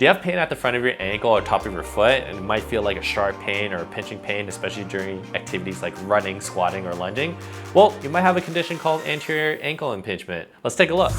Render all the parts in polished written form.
Do you have pain at the front of your ankle or top of your foot, and it might feel like a sharp pain or a pinching pain, especially during activities like running, squatting, or lunging? Well, you might have a condition called anterior ankle impingement. Let's take a look.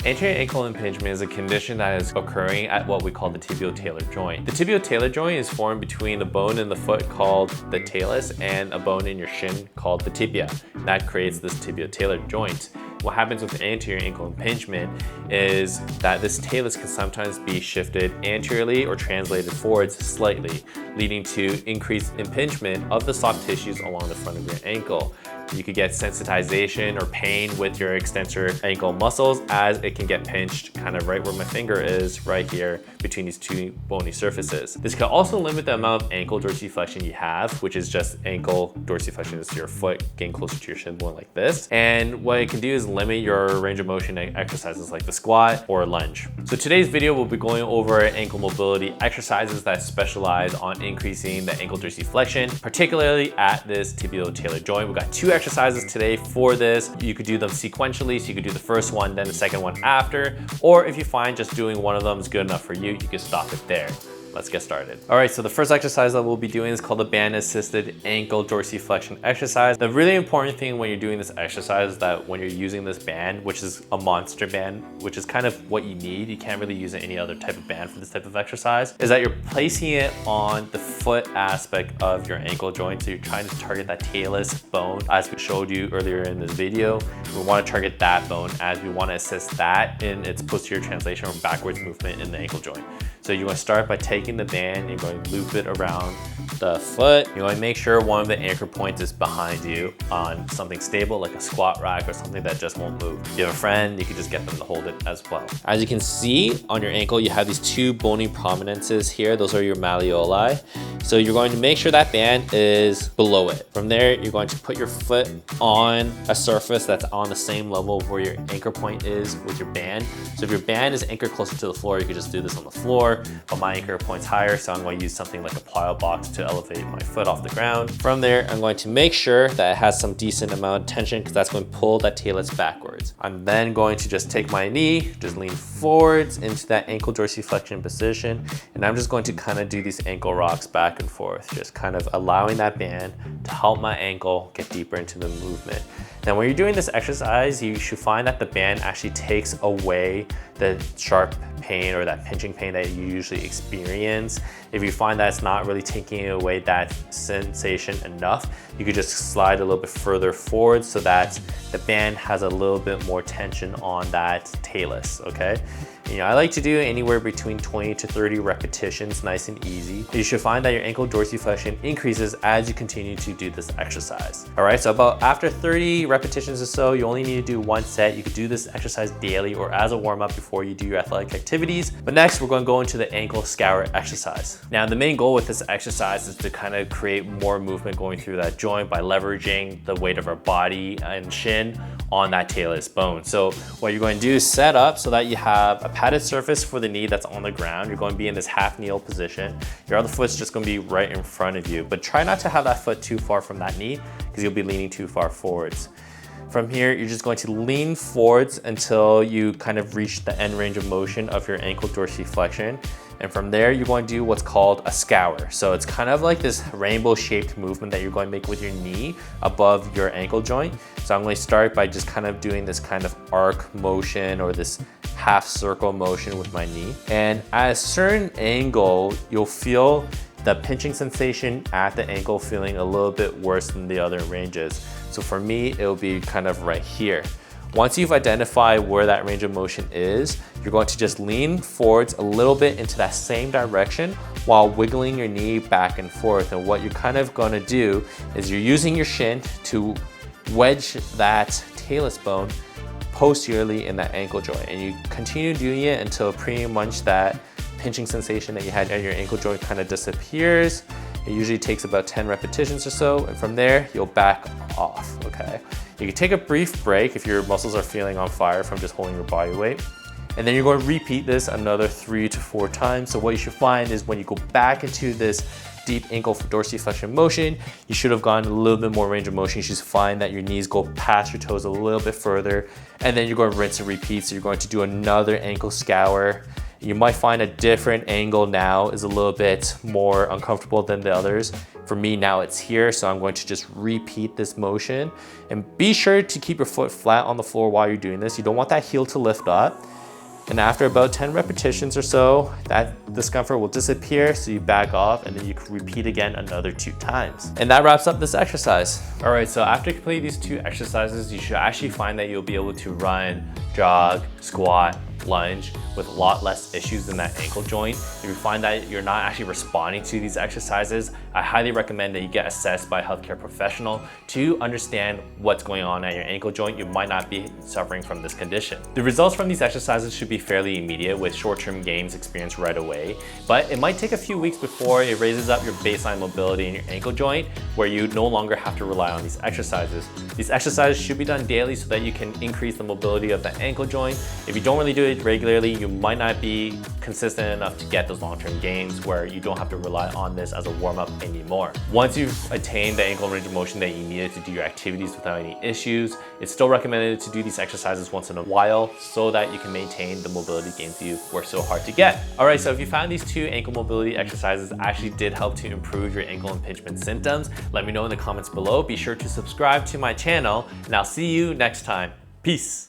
Anterior ankle impingement is a condition that is occurring at what we call the tibio-talar joint. The tibio-talar joint is formed between the bone in the foot called the talus and a bone in your shin called the tibia. That creates this tibio-talar joint. What happens with anterior ankle impingement is that this talus can sometimes be shifted anteriorly or translated forwards slightly, leading to increased impingement of the soft tissues along the front of your ankle. You could get sensitization or pain with your extensor ankle muscles as it can get pinched kind of right where my finger is, right here between these two bony surfaces. This can also limit the amount of ankle dorsiflexion you have, which is just ankle dorsiflexion is your foot getting closer to your shin bone like this. And what it can do is limit your range of motion exercises like the squat or lunge. So today's video will be going over ankle mobility exercises that specialize on increasing the ankle dorsiflexion, particularly at this tibio-talar joint. We've got two exercises today for this. You could do them sequentially, so you could do the first one, then the second one after, or if you find just doing one of them is good enough for you, you can stop it there. Let's get started. All right, so the first exercise that we'll be doing is called the band-assisted ankle dorsiflexion exercise. The really important thing when you're doing this exercise is that when you're using this band, which is a monster band, which is kind of what you need, you can't really use any other type of band for this type of exercise, is that you're placing it on the foot aspect of your ankle joint. So you're trying to target that talus bone, as we showed you earlier in this video. We want to target that bone as we want to assist that in its posterior translation or backwards movement in the ankle joint. So you're going to start by taking the band, you're going to loop it around the foot. You're going to make sure one of the anchor points is behind you on something stable like a squat rack or something that just won't move. If you have a friend, you can just get them to hold it as well. As you can see on your ankle, you have these two bony prominences here. Those are your malleoli. So you're going to make sure that band is below it. From there, you're going to put your foot on a surface that's on the same level where your anchor point is with your band. So if your band is anchored closer to the floor, you can just do this on the floor, but my anchor point's higher, so I'm going to use something like a plyo box to elevate my foot off the ground. From there, I'm going to make sure that it has some decent amount of tension because that's going to pull that talus backwards. I'm then going to just take my knee, just lean forwards into that ankle dorsiflexion position, and I'm just going to kind of do these ankle rocks back and forth, just kind of allowing that band to help my ankle get deeper into the movement. Now, when you're doing this exercise, you should find that the band actually takes away the sharp pain or that pinching pain that you usually experience. If you find that it's not really taking away that sensation enough, you could just slide a little bit further forward so that the band has a little bit more tension on that talus, okay? I like to do anywhere between 20 to 30 repetitions, nice and easy. You should find that your ankle dorsiflexion increases as you continue to do this exercise. All right, so about after 30 repetitions or so, you only need to do one set. You could do this exercise daily or as a warm-up before you do your athletic activities. But next, we're going to go into the ankle scour exercise. Now, the main goal with this exercise is to kind of create more movement going through that joint by leveraging the weight of our body and shin on that talus bone. So what you're going to do is set up so that you have a padded surface for the knee that's on the ground. You're going to be in this half kneel position. Your other foot's just going to be right in front of you, but try not to have that foot too far from that knee because you'll be leaning too far forwards. From here, you're just going to lean forwards until you kind of reach the end range of motion of your ankle dorsiflexion. And from there, you're going to do what's called a scour. So it's kind of like this rainbow shaped movement that you're going to make with your knee above your ankle joint. So I'm going to start by just kind of doing this kind of arc motion or this half circle motion with my knee. And at a certain angle, you'll feel the pinching sensation at the ankle feeling a little bit worse than the other ranges. So for me, it'll be kind of right here. Once you've identified where that range of motion is, you're going to just lean forwards a little bit into that same direction while wiggling your knee back and forth. And what you're kind of going to do is you're using your shin to wedge that talus bone posteriorly in that ankle joint. And you continue doing it until pretty much that pinching sensation that you had in your ankle joint kind of disappears. It usually takes about 10 repetitions or so. And from there, you'll back off, okay? You can take a brief break if your muscles are feeling on fire from just holding your body weight. And then you're going to repeat this another 3 to 4 times. So what you should find is when you go back into this deep ankle dorsiflexion motion, you should have gotten a little bit more range of motion. You should find that your knees go past your toes a little bit further, and then you're going to rinse and repeat. So you're going to do another ankle scour. You might find a different angle now is a little bit more uncomfortable than the others. For me now it's here, so I'm going to just repeat this motion. And be sure to keep your foot flat on the floor while you're doing this. You don't want that heel to lift up. And after about 10 repetitions or so, that discomfort will disappear, so you back off, and then you can repeat again another 2 times. And that wraps up this exercise. All right, so after completing these 2 exercises, you should actually find that you'll be able to run, jog, squat, lunge with a lot less issues in that ankle joint. If you find that you're not actually responding to these exercises, I highly recommend that you get assessed by a healthcare professional to understand what's going on at your ankle joint. You might not be suffering from this condition. The results from these exercises should be fairly immediate with short-term gains experienced right away, but it might take a few weeks before it raises up your baseline mobility in your ankle joint where you no longer have to rely on these exercises. These exercises should be done daily so that you can increase the mobility of the ankle joint. If you don't really do it regularly, you might not be consistent enough to get those long-term gains where you don't have to rely on this as a warm-up anymore. Once you've attained the ankle range of motion that you needed to do your activities without any issues, it's still recommended to do these exercises once in a while so that you can maintain the mobility gains you worked so hard to get. All right, so if you found these 2 ankle mobility exercises actually did help to improve your ankle impingement symptoms, let me know in the comments below. Be sure to subscribe to my channel, and I'll see you next time. Peace.